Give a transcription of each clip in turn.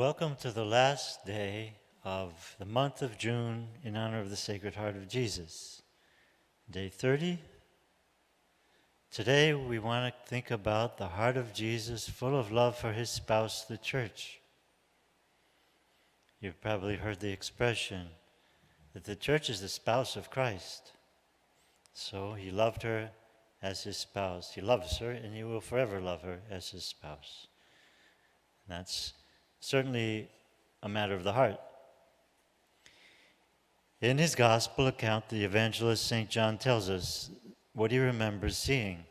Welcome to the last day of the month of June in honor of the Sacred Heart of Jesus. Day 30. Today we want to think about the heart of Jesus full of love for his spouse, the church. You've probably heard the expression that the church is the spouse of Christ. So he loved her as his spouse. He loves her and he will forever love her as his spouse. And that's certainly a matter of the heart. In his gospel account, the evangelist St. John tells us what he remembers seeing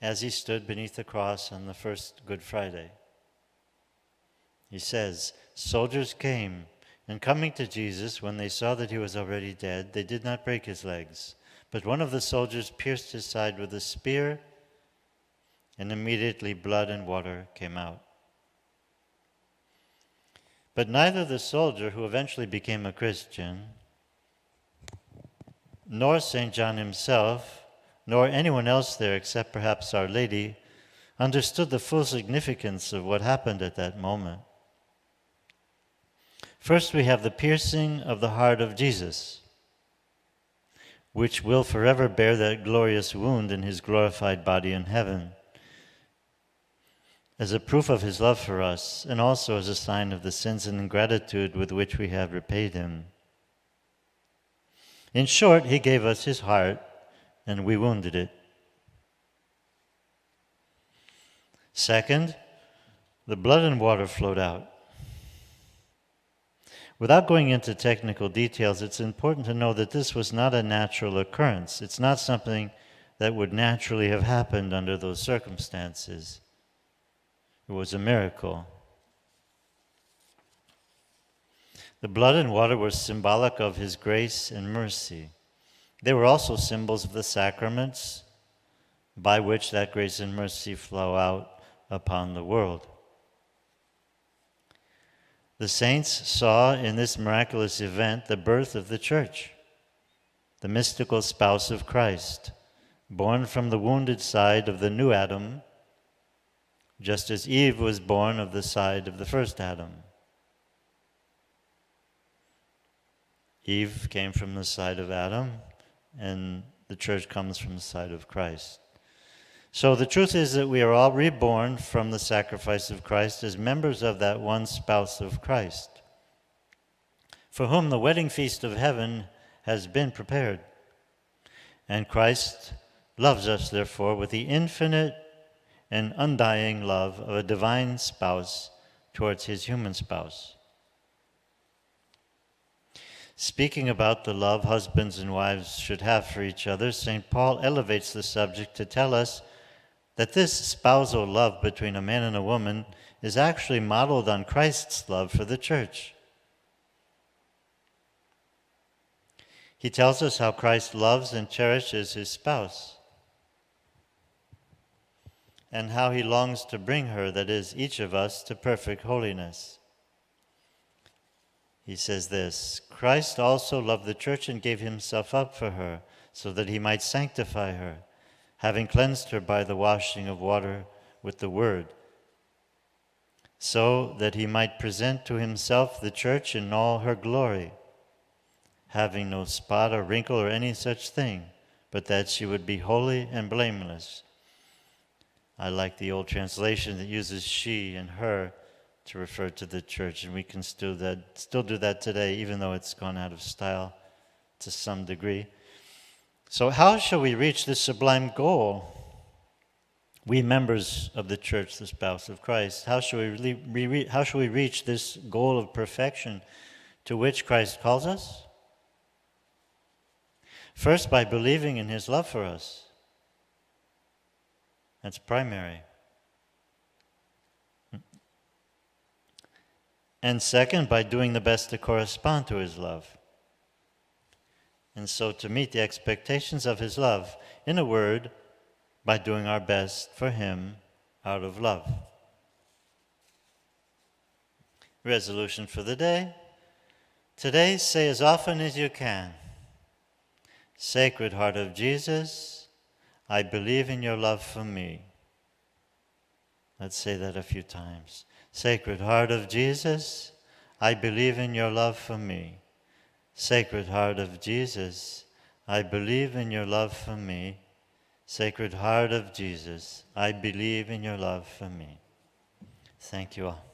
as he stood beneath the cross on the first Good Friday. He says, "Soldiers came, and coming to Jesus, when they saw that he was already dead, they did not break his legs. But one of the soldiers pierced his side with a spear, and immediately blood and water came out. But neither the soldier who eventually became a Christian, nor St. John himself, nor anyone else there except perhaps Our Lady, understood the full significance of what happened at that moment. First, we have the piercing of the heart of Jesus, which will forever bear that glorious wound in his glorified body in heaven, as a proof of his love for us, and also as a sign of the sins and ingratitude with which we have repaid him. In short, he gave us his heart, and we wounded it. Second, the blood and water flowed out. Without going into technical details, it's important to know that this was not a natural occurrence. It's not something that would naturally have happened under those circumstances. It was a miracle. The blood and water were symbolic of his grace and mercy. They were also symbols of the sacraments by which that grace and mercy flow out upon the world. The saints saw in this miraculous event the birth of the church, the mystical spouse of Christ, born from the wounded side of the new Adam, just as Eve was born of the side of the first Adam. Eve came from the side of Adam, and the church comes from the side of Christ. So the truth is that we are all reborn from the sacrifice of Christ as members of that one spouse of Christ, for whom the wedding feast of heaven has been prepared. And Christ loves us, therefore, with the infinite and undying love of a divine spouse towards his human spouse. Speaking about the love husbands and wives should have for each other, St. Paul elevates the subject to tell us that this spousal love between a man and a woman is actually modeled on Christ's love for the church. He tells us how Christ loves and cherishes his spouse, and how he longs to bring her, that is, each of us, to perfect holiness. He says this, "Christ also loved the church and gave himself up for her, so that he might sanctify her, having cleansed her by the washing of water with the word, so that he might present to himself the church in all her glory, having no spot or wrinkle or any such thing, but that she would be holy and blameless." I like the old translation that uses she and her to refer to the church, and we can still do that today, even though it's gone out of style to some degree. So how shall we reach this sublime goal? We members of the church, the spouse of Christ, how shall we reach this goal of perfection to which Christ calls us? First, by believing in his love for us. That's primary. And second, by doing the best to correspond to his love. And so to meet the expectations of his love, in a word, by doing our best for him out of love. Resolution for the day. Today, say as often as you can, "Sacred Heart of Jesus, I believe in your love for me." Let's say that a few times. Sacred Heart of Jesus, I believe in your love for me. Sacred Heart of Jesus, I believe in your love for me. Sacred Heart of Jesus, I believe in your love for me. Thank you all.